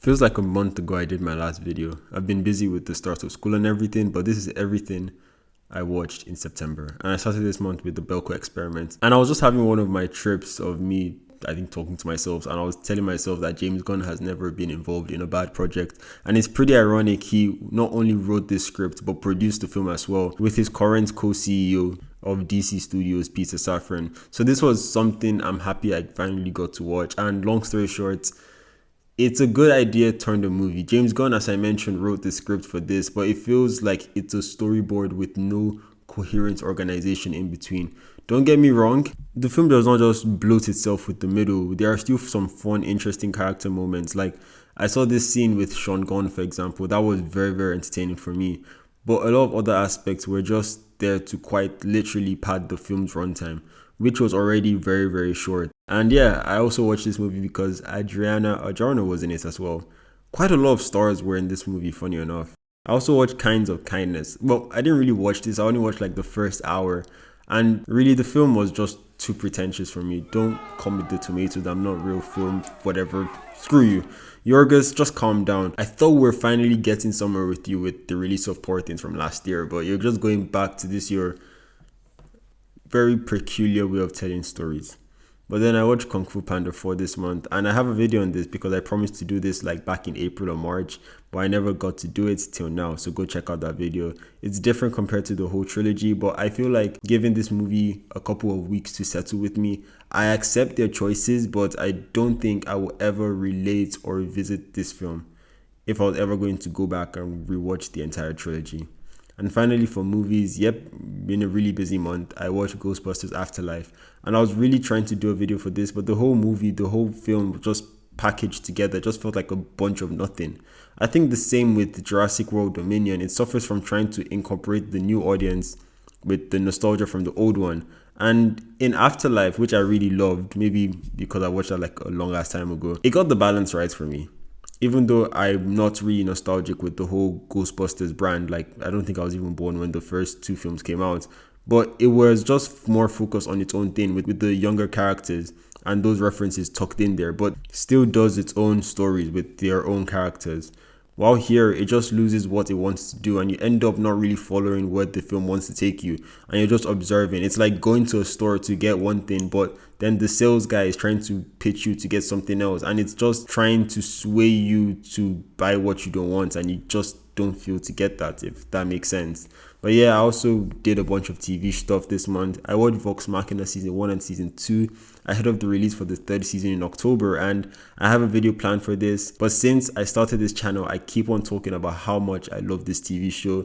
Feels like a month ago I did my last video. I've been busy with the start of school and everything, but this is everything I watched in September. And I started this month with the Belko Experiment. And I was just having one of my trips of me, I think, talking to myself, and I was telling myself that James Gunn has never been involved in a bad project. And it's pretty ironic, he not only wrote this script but produced the film as well with his current co-CEO of DC Studios, Peter Safran. So this was something I'm happy I finally got to watch. And long story short, it's a good idea turned a movie. James Gunn, as I mentioned, wrote the script for this, but it feels like it's a storyboard with no coherent organization in between. Don't get me wrong, the film does not just bloat itself with the middle. There are still some fun, interesting character moments. Like, I saw this scene with Sean Gunn, for example. That was very, very entertaining for me. But a lot of other aspects were just there to quite literally pad the film's runtime, which was already very, very short. And yeah, I also watched this movie because Adriana Arjona was in it as well. Quite a lot of stars were in this movie, funny enough. I also watched Kinds of Kindness. Well, I didn't really watch this. I only watched like the first hour. And really, the film was just too pretentious for me. Don't come with the tomatoes. I'm not real film, whatever. Screw you. Yorgos, just calm down. I thought we were finally getting somewhere with you with the release of Poor Things from last year, but you're just going back to this your very peculiar way of telling stories. But then I watched Kung Fu Panda 4 this month, and I have a video on this because I promised to do this like back in April or March, but I never got to do it till now, so go check out that video. It's different compared to the whole trilogy, but I feel like giving this movie a couple of weeks to settle with me, I accept their choices, but I don't think I will ever relate or revisit this film if I was ever going to go back and rewatch the entire trilogy. And finally, for movies, yep, been a really busy month. I watched Ghostbusters Afterlife, and I was really trying to do a video for this, but the whole movie, the whole film just packaged together just felt like a bunch of nothing. I think the same with Jurassic World Dominion. It suffers from trying to incorporate the new audience with the nostalgia from the old one. And in Afterlife, which I really loved, maybe because I watched that like a long ass time ago, it got the balance right for me. Even though I'm not really nostalgic with the whole Ghostbusters brand, like I don't think I was even born when the first two films came out, but it was just more focused on its own thing with the younger characters and those references tucked in there, but still does its own stories with their own characters. While here, it just loses what it wants to do, and you end up not really following where the film wants to take you, and you're just observing. It's like going to a store to get one thing, but then the sales guy is trying to pitch you to get something else, and it's just trying to sway you to buy what you don't want, and you just don't feel to get that, if that makes sense. But yeah, I also did a bunch of TV stuff this month. I watched Vox Machina season 1 and season 2 ahead of the release for the third season in October, and I have a video planned for this. But since I started this channel, I keep on talking about how much I love this TV show.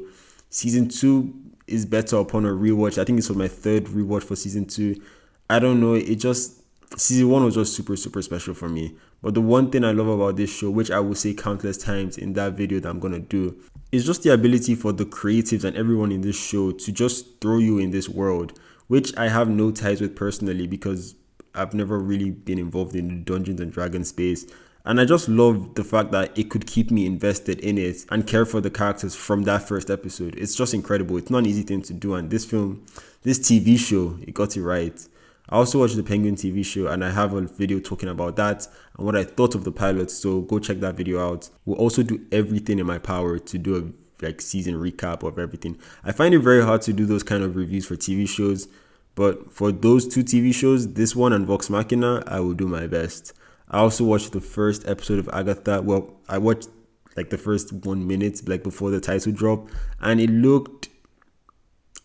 Season 2 is better upon a rewatch. I think this was my third rewatch for season 2. I don't know, season 1 was just super, super special for me. But the one thing I love about this show, which I will say countless times in that video that I'm going to do, is just the ability for the creatives and everyone in this show to just throw you in this world, which I have no ties with personally because I've never really been involved in the Dungeons and Dragons space. And I just love the fact that it could keep me invested in it and care for the characters from that first episode. It's just incredible. It's not an easy thing to do. And this TV show, it got it right. I also watched the Penguin TV show, and I have a video talking about that and what I thought of the pilot, so go check that video out. We'll also do everything in my power to do a season recap of everything. I find it very hard to do those kind of reviews for TV shows, but for those two TV shows, this one and Vox Machina, I will do my best. I also watched the first episode of Agatha. Well, I watched like the first 1 minute like before the title drop, and it looked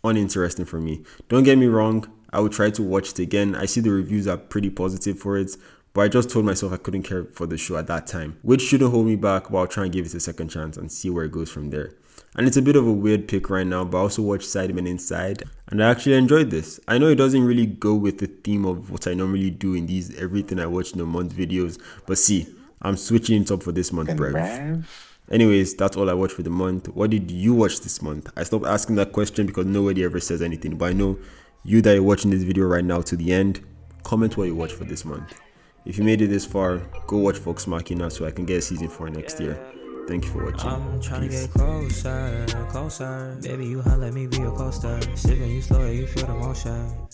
uninteresting for me. Don't get me wrong, I would try to watch it again. I see the reviews are pretty positive for it, but I just told myself I couldn't care for the show at that time, which shouldn't hold me back, but I'll try and give it a second chance and see where it goes from there. And it's a bit of a weird pick right now, but I also watched Sidemen Inside, and I actually enjoyed this. I know it doesn't really go with the theme of what I normally do in these everything I watch in a month videos, but see, I'm switching it up for this month, bruv. Anyways, that's all I watched for the month. What did you watch this month? I stopped asking that question because nobody ever says anything, but I know you that are watching this video right now to the end, comment what you watched for this month. If you made it this far, go watch Vox Machina so I can get a season 4 next year. Thank you for watching. I'm trying to get closer. Baby, you holla, let me be your coaster. Sipping you slower, you feel the motion.